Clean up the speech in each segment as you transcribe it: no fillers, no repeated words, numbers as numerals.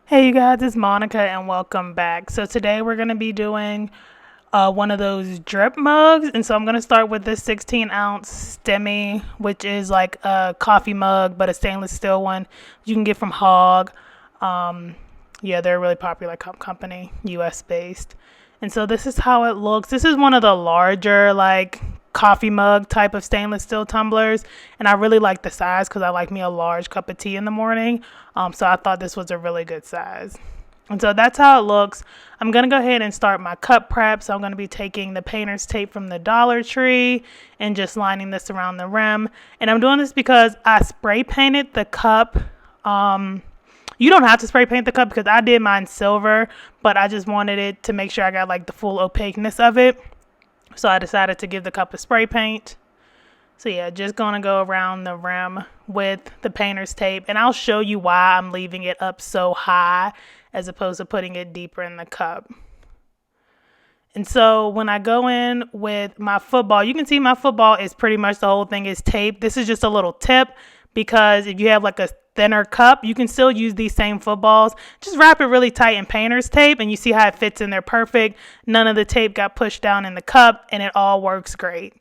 Hey you guys, it's Monica and welcome back. So today we're going to be doing one of those drip mugs. And so I'm going to start with this 16-ounce STEMI, which is like a coffee mug, but a stainless steel one you can get from Hog. Yeah, they're a really popular company, US based. And so this is how it looks. This is one of the larger like coffee mug type of stainless steel tumblers, and I really like the size because I like me a large cup of tea in the morning. So I thought this was a really good size. And so that's how it looks. I'm going to go ahead and start my cup prep. So I'm going to be taking the painter's tape from the Dollar Tree and just lining this around the rim. And I'm doing this because I spray painted the cup. You don't have to spray paint the cup because I did mine silver, but I just wanted it to make sure I got like the full opaqueness of it. So I decided to give the cup a spray paint. So yeah, just going to go around the rim with the painter's tape. And I'll show you why I'm leaving it up so high as opposed to putting it deeper in the cup. And so when I go in with my football, you can see my football is pretty much the whole thing is taped. This is just a little tip because if you have like a thinner cup, you can still use these same footballs. Just wrap it really tight in painter's tape and you see how it fits in there perfect. None of the tape got pushed down in the cup and it all works great.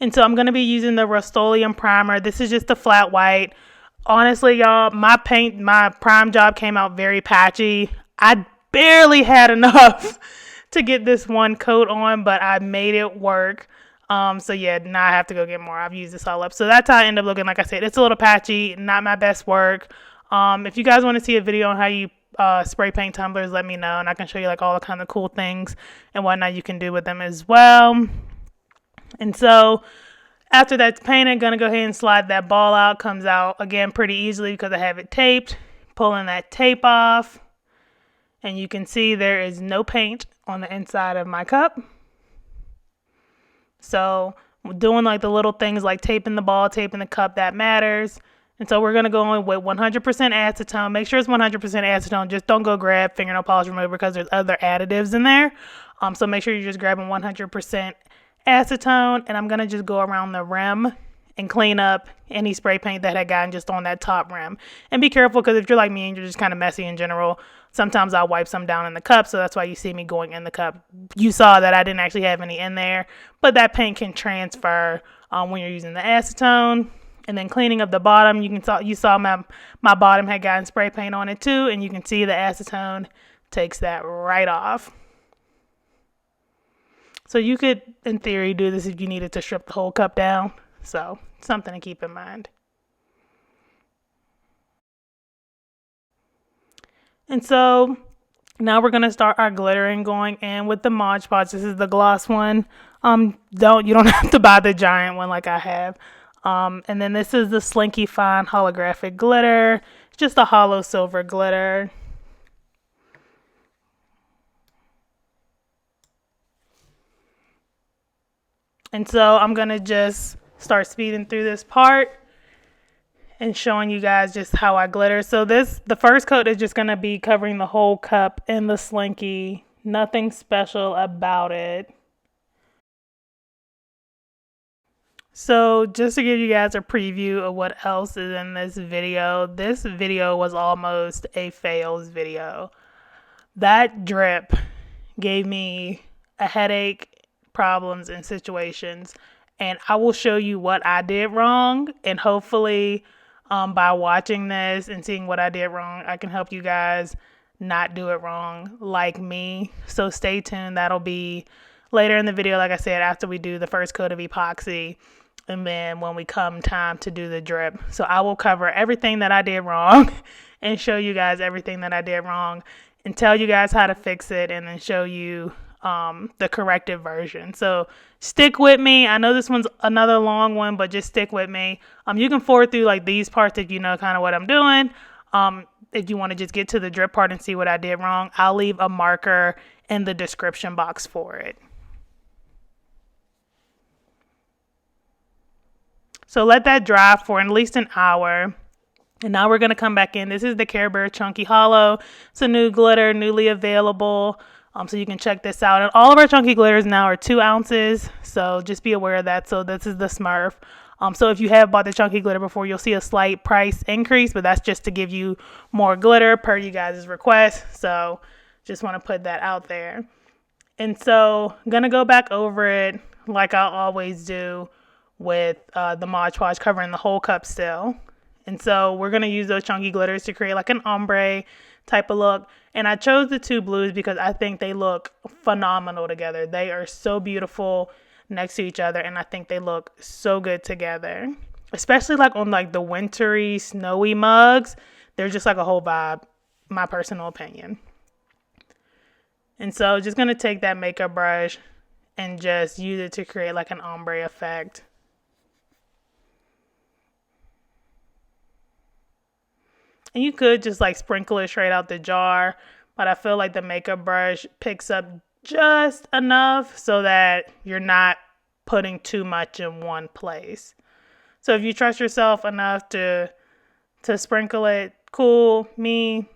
And so I'm going to be using the Rust-Oleum primer. This is just a flat white. Honestly, y'all, my prime job came out very patchy. I barely had enough to get this one coat on, but I made it work. So yeah, now I have to go get more. I've used this all up. So that's how I end up looking. Like I said, it's a little patchy, not my best work. If you guys want to see a video on how you spray paint tumblers, let me know. And I can show you like all the kind of cool things and whatnot you can do with them as well. And so after that's painted, I'm going to go ahead and slide that ball out. Comes out again pretty easily because I have it taped. Pulling that tape off. And you can see there is no paint on the inside of my cup. So doing like the little things like taping the ball, taping the cup, that matters. And so we're going to go in with 100% acetone. Make sure it's 100% acetone. Just don't go grab fingernail polish remover because there's other additives in there. So make sure you're just grabbing 100% acetone. And I'm going to just go around the rim and clean up any spray paint that had gotten just on that top rim. And be careful because if you're like me and you're just kind of messy in general, sometimes I'll wipe some down in the cup. So that's why you see me going in the cup. You saw that I didn't actually have any in there, but that paint can transfer when you're using the acetone. And then cleaning up the bottom, you saw my bottom had gotten spray paint on it too, and you can see the acetone takes that right off. So you could, in theory, do this if you needed to strip the whole cup down. So something to keep in mind. And so now we're going to start our glittering going in with the Mod Podge. This is the gloss one. You don't have to buy the giant one like I have. And then this is the Slinky Fine Holographic Glitter. It's just a hollow silver glitter. And so I'm going to just start speeding through this part and showing you guys just how I glitter. So the first coat is just going to be covering the whole cup in the Slinky. Nothing special about it. So just to give you guys a preview of what else is in this video was almost a fails video. That drip gave me a headache, problems, and situations. And I will show you what I did wrong. And hopefully by watching this and seeing what I did wrong, I can help you guys not do it wrong like me. So stay tuned. That'll be later in the video, like I said, after we do the first coat of epoxy. And then when we come time to do the drip. So I will cover everything that I did wrong and show you guys everything that I did wrong and tell you guys how to fix it and then show you the corrected version. So stick with me. I know this one's another long one, but just stick with me. You can forward through like these parts if you know kind of what I'm doing. If you want to just get to the drip part and see what I did wrong, I'll leave a marker in the description box for it. So let that dry for at least an hour. And now we're going to come back in. This is the Care Bear Chunky Holo. It's a new glitter, newly available. So you can check this out. And all of our chunky glitters now are 2 ounces. So just be aware of that. So this is the Smurf. So if you have bought the chunky glitter before, you'll see a slight price increase, but that's just to give you more glitter per you guys' request. So just want to put that out there. And so I'm going to go back over it like I always do with the Mod Podge, covering the whole cup still. And so we're going to use those chunky glitters to create like an ombre type of look. And I chose the two blues because I think they look phenomenal together. They are so beautiful next to each other, and I think they look so good together. Especially like on like the wintry, snowy mugs. They're just like a whole vibe, my personal opinion. And so just going to take that makeup brush and just use it to create like an ombre effect. And you could just like sprinkle it straight out the jar, but I feel like the makeup brush picks up just enough so that you're not putting too much in one place. So if you trust yourself enough to sprinkle it, cool. Me,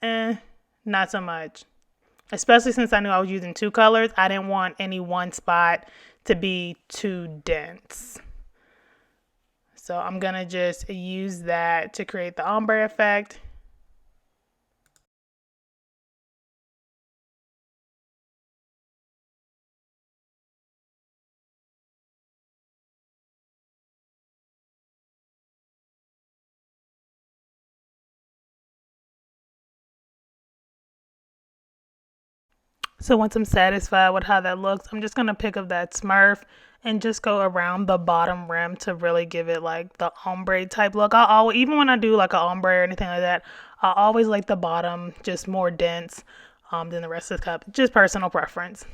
not so much. Especially since I knew I was using two colors, I didn't want any one spot to be too dense. So I'm going to just use that to create the ombre effect. So once I'm satisfied with how that looks, I'm just going to pick up that Smurf and just go around the bottom rim to really give it like the ombre type look. I always, even when I do like an ombre or anything like that, I always like the bottom just more dense than the rest of the cup. Just personal preference.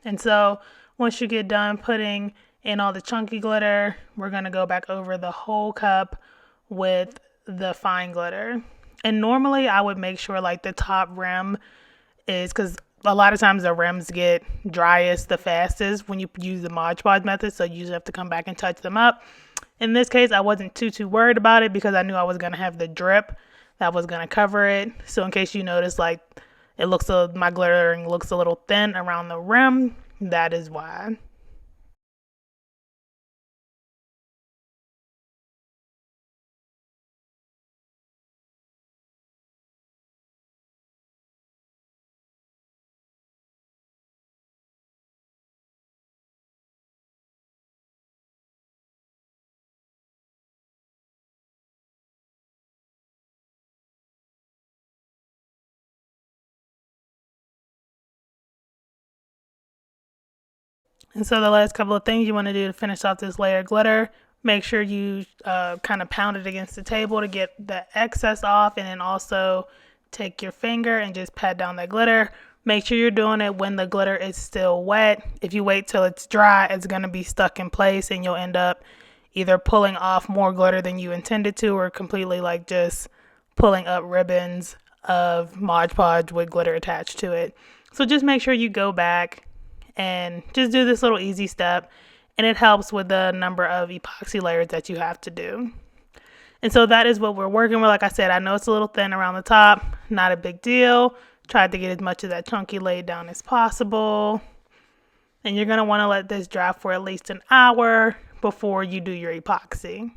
And so once you get done putting in all the chunky glitter, we're going to go back over the whole cup with the fine glitter. And normally I would make sure like the top rim is, because a lot of times the rims get driest the fastest when you use the Mod Podge method, so you usually have to come back and touch them up. In this case, I wasn't too worried about it because I knew I was going to have the drip that was going to cover it. So in case you notice, like it looks, my glittering looks a little thin around the rim, that is why. And so the last couple of things you want to do to finish off this layer of glitter, make sure you kind of pound it against the table to get the excess off, and then also take your finger and just pat down that glitter. Make sure you're doing it when the glitter is still wet. If you wait till it's dry, it's going to be stuck in place and you'll end up either pulling off more glitter than you intended to, or completely like just pulling up ribbons of Mod Podge with glitter attached to it. So just make sure you go back and just do this little easy step, and it helps with the number of epoxy layers that you have to do. And so that is what we're working with. Like I said, I know it's a little thin around the top, not a big deal. Tried to get as much of that chunky laid down as possible. And you're going to want to let this dry for at least an hour before you do your epoxy.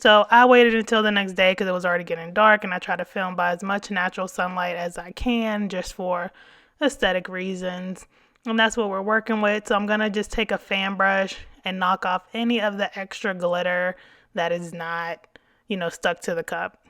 So I waited until the next day because it was already getting dark, and I try to film by as much natural sunlight as I can just for aesthetic reasons. And that's what we're working with. So I'm going to just take a fan brush and knock off any of the extra glitter that is not, stuck to the cup.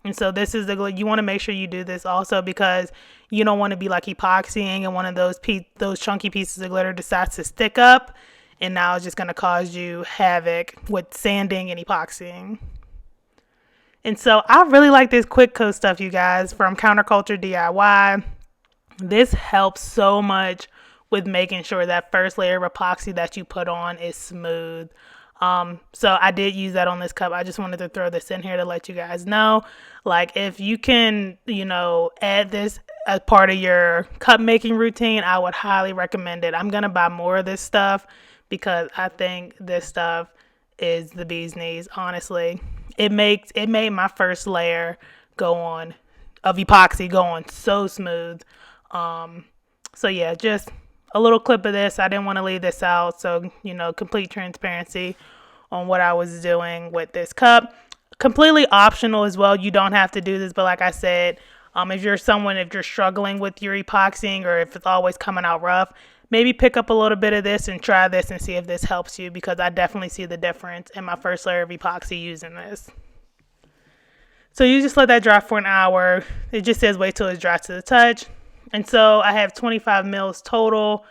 And so this is the glitter. You want to make sure you do this also because you don't want to be like epoxying and one of those chunky pieces of glitter decides to stick up, and now it's just going to cause you havoc with sanding and epoxying. And so I really like this quick coat stuff, you guys, from Counterculture DIY. This helps so much with making sure that first layer of epoxy that you put on is smooth. So I did use that on this cup. I just wanted to throw this in here to let you guys know, like, if you can, add this as part of your cup making routine, I would highly recommend it. I'm going to buy more of this stuff because I think this stuff is the bee's knees. Honestly, it made my first layer of epoxy go on so smooth. So yeah, just a little clip of this. I didn't want to leave this out, so complete transparency on what I was doing with this cup. Completely optional as well. You don't have to do this, but like I said, if you're struggling with your epoxying, or if it's always coming out rough, maybe pick up a little bit of this and try this and see if this helps you, because I definitely see the difference in my first layer of epoxy using this. So you just let that dry for an hour. It just says wait till it's dry to the touch. And so I have 25 mils total.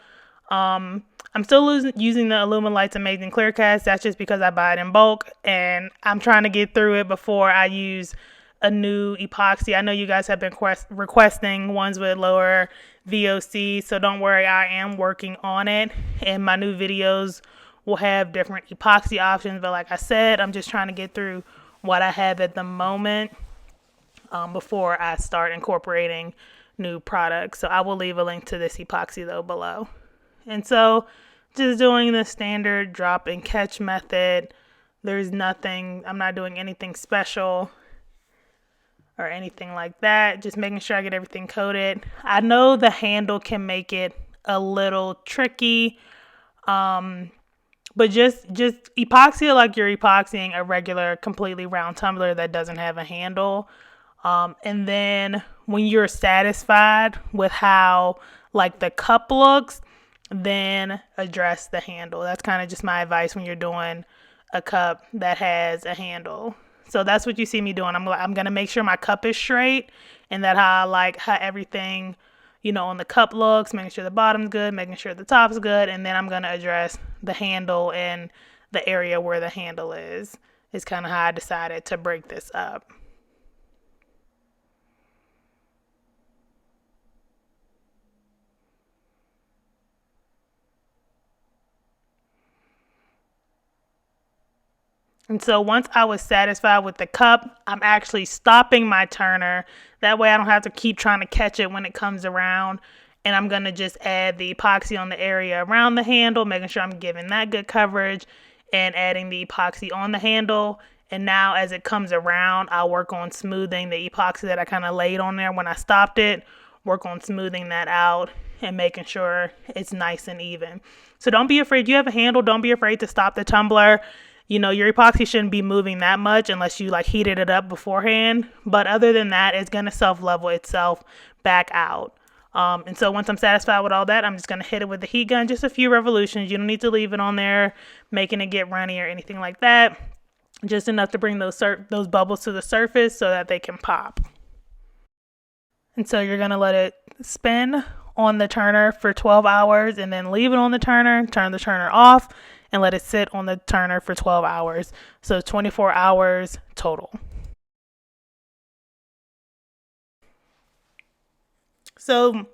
I'm still using the Illuminlight's Amazing Clear Cast. That's just because I buy it in bulk, and I'm trying to get through it before I use a new epoxy. I know you guys have been requesting ones with lower VOC, so don't worry, I am working on it, and my new videos will have different epoxy options. But like I said, I'm just trying to get through what I have at the moment before I start incorporating new products. So I will leave a link to this epoxy though below. And so just doing the standard drop and catch method. I'm not doing anything special or anything like that. Just making sure I get everything coated. I know the handle can make it a little tricky. But just epoxy it like you're epoxying a regular completely round tumbler that doesn't have a handle. And then when you're satisfied with how like the cup looks, then address the handle. That's kind of just my advice when you're doing a cup that has a handle. So that's what you see me doing. I'm going to make sure my cup is straight, and that how I like how everything, on the cup looks, making sure the bottom's good, making sure the top's good, and then I'm going to address the handle and the area where the handle is kind of how I decided to break this up. And so once I was satisfied with the cup, I'm actually stopping my turner. That way I don't have to keep trying to catch it when it comes around. And I'm going to just add the epoxy on the area around the handle, making sure I'm giving that good coverage, and adding the epoxy on the handle. And now as it comes around, I'll work on smoothing the epoxy that I kind of laid on there when I stopped it, work on smoothing that out and making sure it's nice and even. So don't be afraid. You have a handle. Don't be afraid to stop the tumbler. Your epoxy shouldn't be moving that much unless you like heated it up beforehand. But other than that, it's going to self-level itself back out. And so once I'm satisfied with all that, I'm just going to hit it with the heat gun, just a few revolutions. You don't need to leave it on there, making it get runny or anything like that. Just enough to bring those bubbles to the surface so that they can pop. And so you're going to let it spin on the turner for 12 hours and then leave it on the turner, turn the turner off, and let it sit on the turner for 12 hours. So 24 hours total. So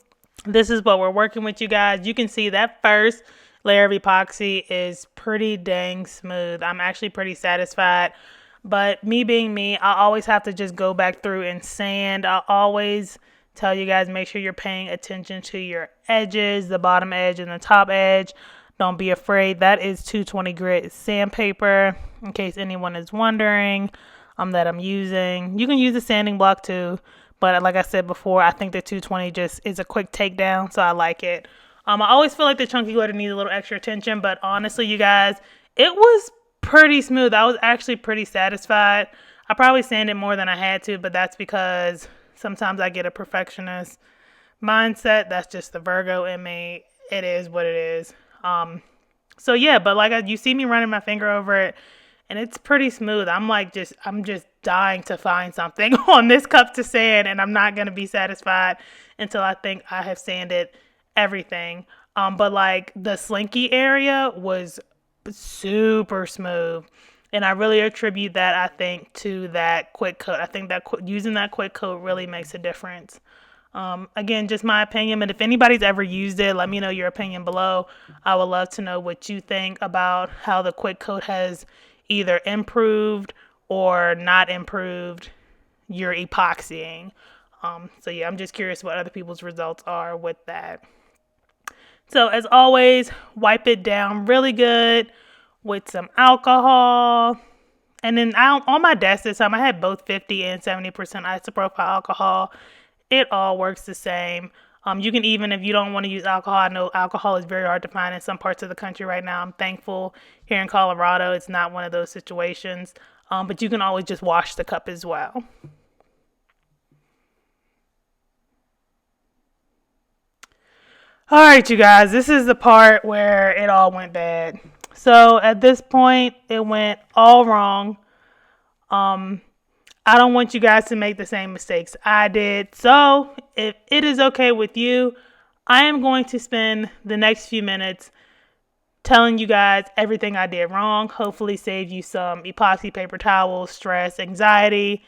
this is what we're working with, you guys. You can see that first layer of epoxy is pretty dang smooth. I'm actually pretty satisfied. But me being me, I always have to just go back through and sand. I always tell you guys, make sure you're paying attention to your edges, the bottom edge and the top edge. Don't be afraid. That is 220 grit sandpaper, in case anyone is wondering, that I'm using. You can use a sanding block too, but like I said before, I think the 220 just is a quick takedown, so I like it. I always feel like the chunky glitter needs a little extra attention, but honestly, you guys, it was pretty smooth. I was actually pretty satisfied. I probably sanded more than I had to, but that's because sometimes I get a perfectionist mindset. That's just the Virgo in me. It is what it is. So yeah, but you see me running my finger over it, and it's pretty smooth. I'm just dying to find something on this cup to sand, and I'm not going to be satisfied until I think I have sanded everything. But like the Slinky area was super smooth, and I really attribute that, I think, to that quick coat. I think that using that quick coat really makes a difference. Again, just my opinion, but if anybody's ever used it, let me know your opinion below. I would love to know what you think about how the quick coat has either improved or not improved your epoxying. So yeah, I'm just curious what other people's results are with that. So as always, wipe it down really good with some alcohol. And then on my desk this time, I had both 50 and 70% isopropyl alcohol. It all works the same. You can even, if you don't want to use alcohol, I know alcohol is very hard to find in some parts of the country right now. I'm thankful here in Colorado it's not one of those situations. But you can always just wash the cup as well. All right, you guys, this is the part where it all went bad. So at this point, it went all wrong. I don't want you guys to make the same mistakes I did. So if it is okay with you, I am going to spend the next few minutes telling you guys everything I did wrong. Hopefully save you some epoxy paper towels, stress, anxiety,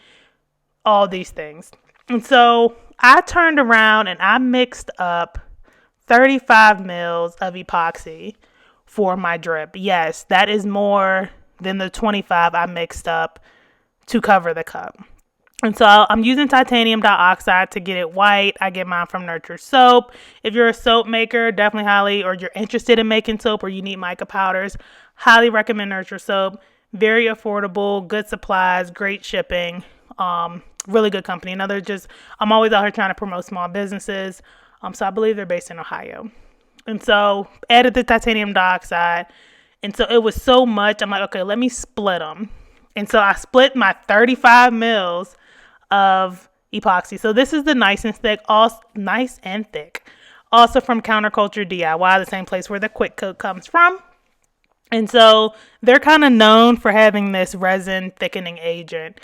all these things. And so I turned around and I mixed up 35 mils of epoxy for my drip. Yes, that is more than the 25 I mixed up to cover the cup. And so I'm using titanium dioxide to get it white. I get mine from Nurture Soap. If you're a soap maker, definitely or you're interested in making soap or you need mica powders, highly recommend Nurture Soap. Very affordable, good supplies, great shipping, really good company. I'm always out here trying to promote small businesses. So I believe they're based in Ohio. And so added the titanium dioxide. And so it was so much. I'm like, okay, let me split them. And so I split my 35 mils of epoxy. So this is the nice and thick. Also from Counterculture DIY, the same place where the Quick Coat comes from. And so they're kind of known for having this resin thickening agent.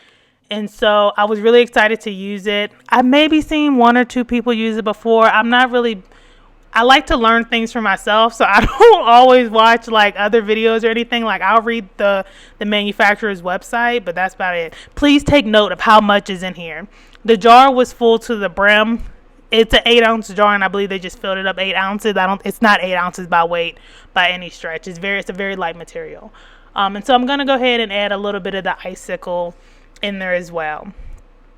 And so I was really excited to use it. I maybe seen one or two people use it before. I like to learn things for myself, so I don't always watch like other videos or anything. Like I'll read the manufacturer's website, but that's about it. Please take note of how much is in here. The jar was full to the brim. It's an 8-ounce jar, and I believe they just filled it up 8 ounces. It's not 8 ounces by weight by any stretch. It's a very light material. And so I'm gonna go ahead and add a little bit of the icicle in there as well,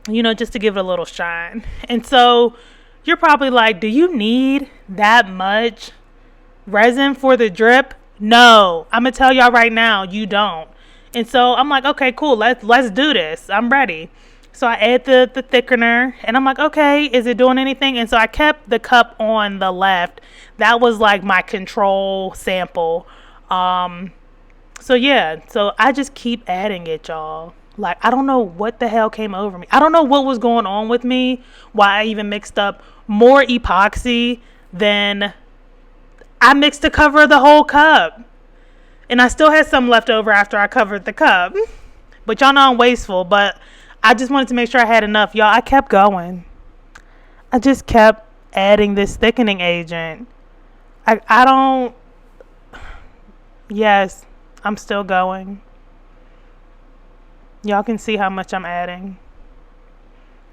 just to give it a little shine. And so you're probably like, do you need that much resin for the drip? No, I'm gonna tell y'all right now, you don't. And so I'm like, okay, cool, let's do this. I'm ready. So I add the thickener, and I'm like, okay, is it doing anything? And so I kept the cup on the left. That was like my control sample. So I just keep adding it, y'all. Like, I don't know what the hell came over me. I don't know what was going on with me, why I even mixed up more epoxy than I mixed to cover the whole cup. And I still had some left over after I covered the cup. But y'all know I'm wasteful, but I just wanted to make sure I had enough. Y'all, I kept going. I just kept adding this thickening agent. Yes, I'm still going. Y'all can see how much I'm adding.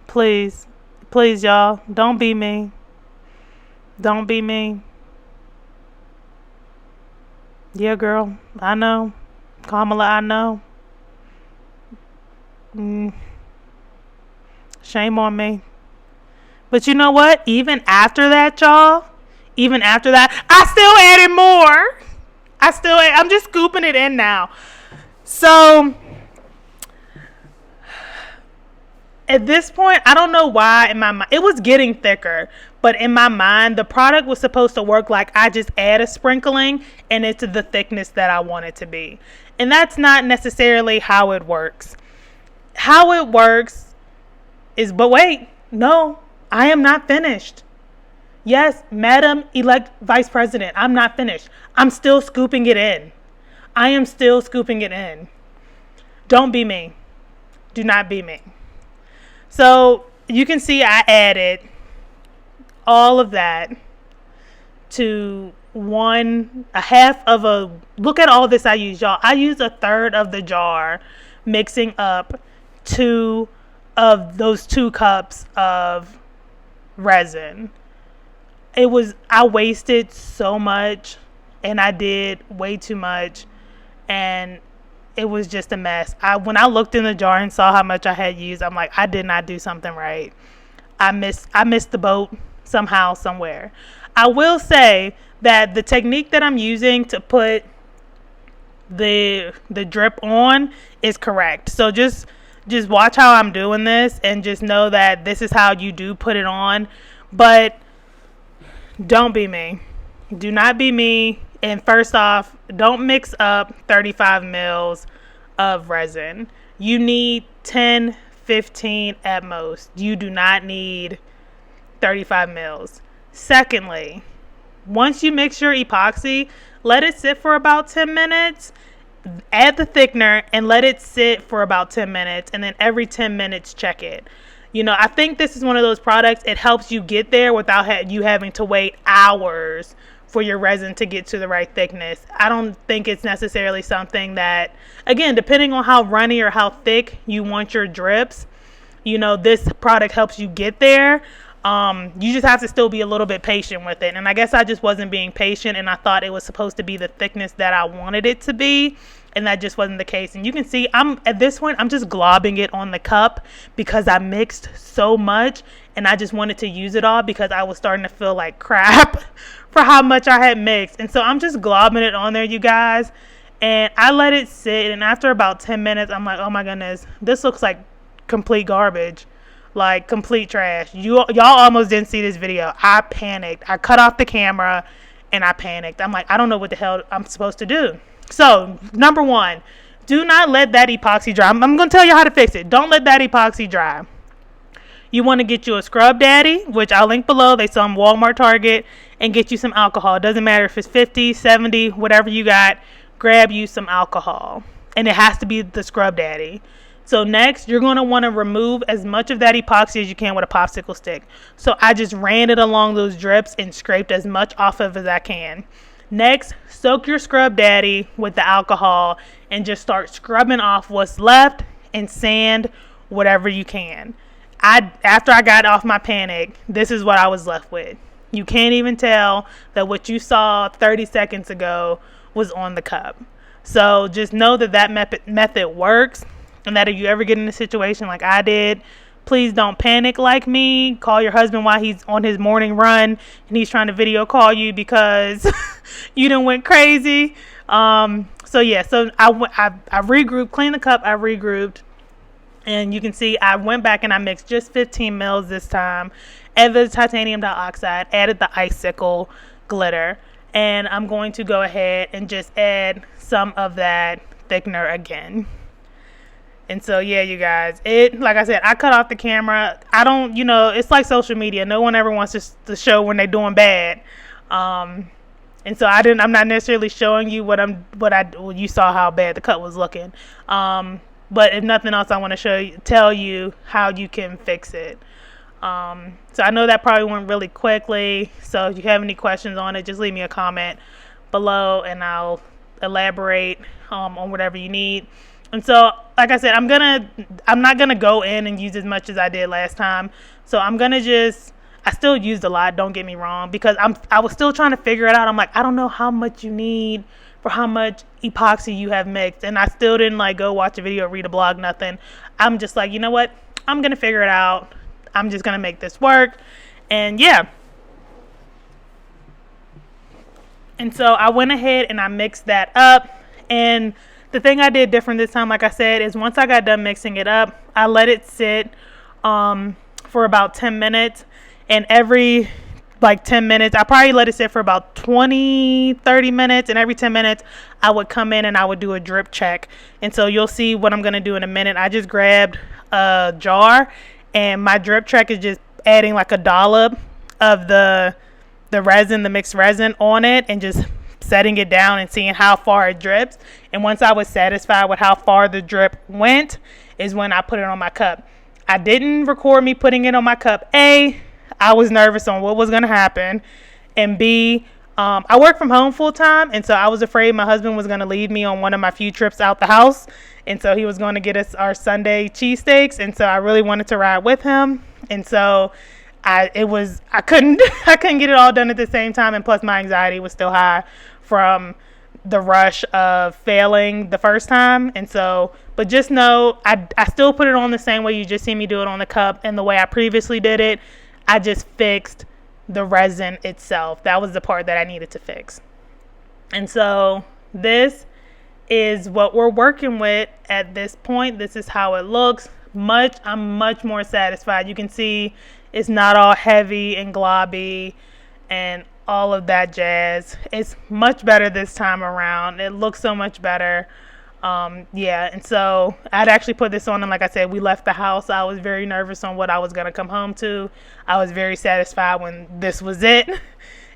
Please, y'all, don't be me. Don't be me. Yeah, girl, I know. Kamala, I know. Shame on me. But you know what? Even after that, y'all, I still added more. I'm just scooping it in now. So at this point, I don't know why in my mind, it was getting thicker, but in my mind, the product was supposed to work like I just add a sprinkling and it's the thickness that I want it to be. And that's not necessarily how it works. How it works is, but wait, no, I am not finished. Yes, Madam Elect Vice President, I'm not finished. I'm still scooping it in. I am still scooping it in. Don't be me. Do not be me. So you can see I added all of that to look at all this I used, y'all. I used a third of the jar mixing up 2 of those 2 cups of resin. I wasted so much and I did way too much and it was just a mess. When I looked in the jar and saw how much I had used, I'm like, I did not do something right. I missed the boat somehow, somewhere. I will say that the technique that I'm using to put the drip on is correct. So just watch how I'm doing this and just know that this is how you do put it on. But don't be me. Do not be me. And first off, don't mix up 35 mils of resin. You need 10, 15 at most. You do not need 35 mils. Secondly, once you mix your epoxy, let it sit for about 10 minutes. Add the thickener and let it sit for about 10 minutes. And then every 10 minutes, check it. I think this is one of those products, it helps you get there without you having to wait hours for your resin to get to the right thickness. I don't think it's necessarily something that, again, depending on how runny or how thick you want your drips, this product helps you get there. You just have to still be a little bit patient with it. And I guess I just wasn't being patient, and I thought it was supposed to be the thickness that I wanted it to be. And that just wasn't the case. And you can see at this point, I'm just globbing it on the cup because I mixed so much and I just wanted to use it all because I was starting to feel like crap for how much I had mixed. And so I'm just globbing it on there, you guys. And I let it sit. And after about 10 minutes, I'm like, oh my goodness, this looks like complete garbage, like complete trash. Y'all almost didn't see this video. I panicked. I cut off the camera and I panicked. I'm like, I don't know what the hell I'm supposed to do. So, number one, do not let that epoxy dry. I'm going to tell you how to fix it. Don't let that epoxy dry. You want to get you a Scrub Daddy, which I'll link below. They sell them Walmart, Target, and get you some alcohol. It doesn't matter if it's 50, 70, whatever you got. Grab you some alcohol. And it has to be the Scrub Daddy. So next, you're going to want to remove as much of that epoxy as you can with a popsicle stick. So I just ran it along those drips and scraped as much off of as I can. Next, soak your Scrub Daddy with the alcohol and just start scrubbing off what's left and sand whatever you can. After I got off my panic, this is what I was left with. You can't even tell that what you saw 30 seconds ago was on the cup. So just know that method works, and that if you ever get in a situation like I did, please don't panic like me. Call your husband while he's on his morning run and he's trying to video call you because you done went crazy. So I regrouped, cleaned the cup, I regrouped. And you can see I went back and I mixed just 15 mils this time. Added the titanium dioxide, added the icicle glitter. And I'm going to go ahead and just add some of that thickener again. And so, yeah, you guys, like I said, I cut off the camera. I don't, it's like social media. No one ever wants to show when they're doing bad. And so I'm not necessarily showing you you saw how bad the cut was looking. But if nothing else, I want to tell you how you can fix it. So I know that probably went really quickly. So if you have any questions on it, just leave me a comment below and I'll elaborate on whatever you need. And so, like I said, I'm not gonna go in and use as much as I did last time. So I still used a lot, don't get me wrong, because I was still trying to figure it out. I'm like, I don't know how much you need for how much epoxy you have mixed. And I still didn't go watch a video, read a blog, nothing. I'm just like, you know what? I'm gonna figure it out. I'm just gonna make this work. And yeah. And so I went ahead and I mixed that up. And the thing I did different this time, like I said, is once I got done mixing it up, I let it sit for about 10 minutes. And every 10 minutes, I probably let it sit for about 20, 30 minutes. And every 10 minutes, I would come in and I would do a drip check. And so you'll see what I'm going to do in a minute. I just grabbed a jar and my drip check is just adding a dollop of the resin, the mixed resin on it, and just setting it down and seeing how far it drips. And once I was satisfied with how far the drip went is when I put it on my cup. I didn't record me putting it on my cup. A, I was nervous on what was going to happen. And B, I work from home full time. And so I was afraid my husband was going to leave me on one of my few trips out the house. And so he was going to get us our Sunday cheesesteaks. And so I really wanted to ride with him. And so I couldn't get it all done at the same time. And plus my anxiety was still high from the rush of failing the first time. And so, but just know, I still put it on the same way you just see me do it on the cup and the way I previously did it. I just fixed the resin itself. That was the part that I needed to fix. And so this is what we're working with at this point. This is how it looks. I'm much more satisfied. You can see it's not all heavy and globby. and all of that jazz. It's much better this time around. It looks so much better. Yeah, and so I'd actually put this on, and like I said, we left the house. I was very nervous on what I was going to come home to. I was very satisfied when this was it.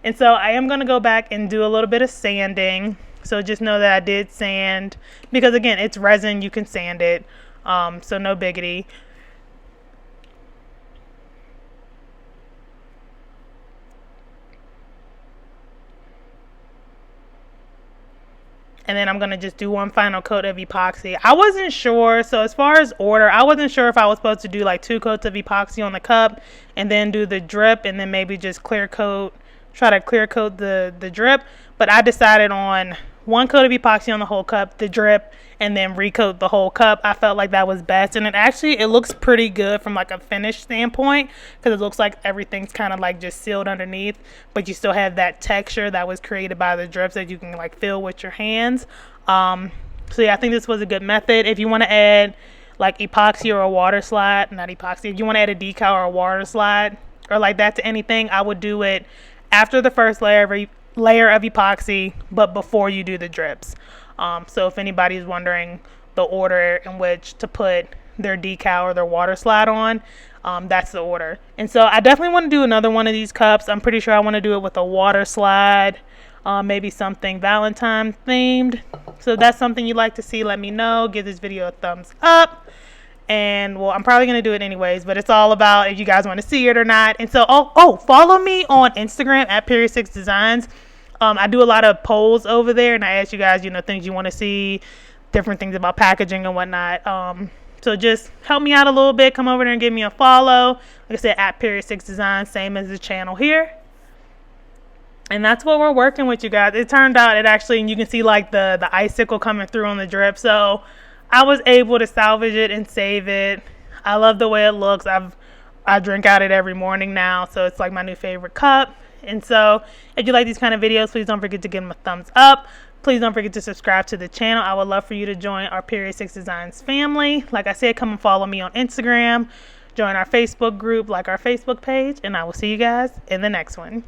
And so I am going to go back and do a little bit of sanding. So just know that I did sand, because again, it's resin, you can sand it. So no biggity. And then I'm going to just do one final coat of epoxy. I wasn't sure. So as far as order, I wasn't sure if I was supposed to do like 2 coats of epoxy on the cup and then do the drip, and then maybe just try to clear coat the drip. But I decided on 1 coat of epoxy on the whole cup, the drip, and then recoat the whole cup. I felt like that was best, and it looks pretty good from like a finish standpoint, because it looks like everything's kind of like just sealed underneath, but you still have that texture that was created by the drips that you can like feel with your hands. So yeah, I think this was a good method. If you want to add like epoxy or a water slide, not epoxy, if you want to add a decal or a water slide or like that to anything, I would do it after the first layer of epoxy, but before you do the drips. So if anybody's wondering the order in which to put their decal or their water slide on, that's the order. And so I definitely want to do another one of these cups. I'm pretty sure I want to do it with a water slide, maybe something Valentine themed. So if that's something you'd like to see, let me know. Give this video a thumbs up. And well, I'm probably going to do it anyways, but it's all about if you guys want to see it or not. And so, follow me on Instagram at Period 6 Designs. I do a lot of polls over there, and I ask you guys, things you want to see, different things about packaging and whatnot. So just help me out a little bit. Come over there and give me a follow. Like I said, at Period 6 Designs, same as the channel here. And that's what we're working with, you guys. It turned out and you can see like the icicle coming through on the drip. So I was able to salvage it and save it. I love the way it looks. I drink out it every morning now, so it's like my new favorite cup. And so if you like these kind of videos, please don't forget to give them a thumbs up. Please don't forget to subscribe to the channel. I would love for you to join our Period 6 Designs family. Like I said, come and follow me on Instagram. Join our Facebook group, like our Facebook page, and I will see you guys in the next one.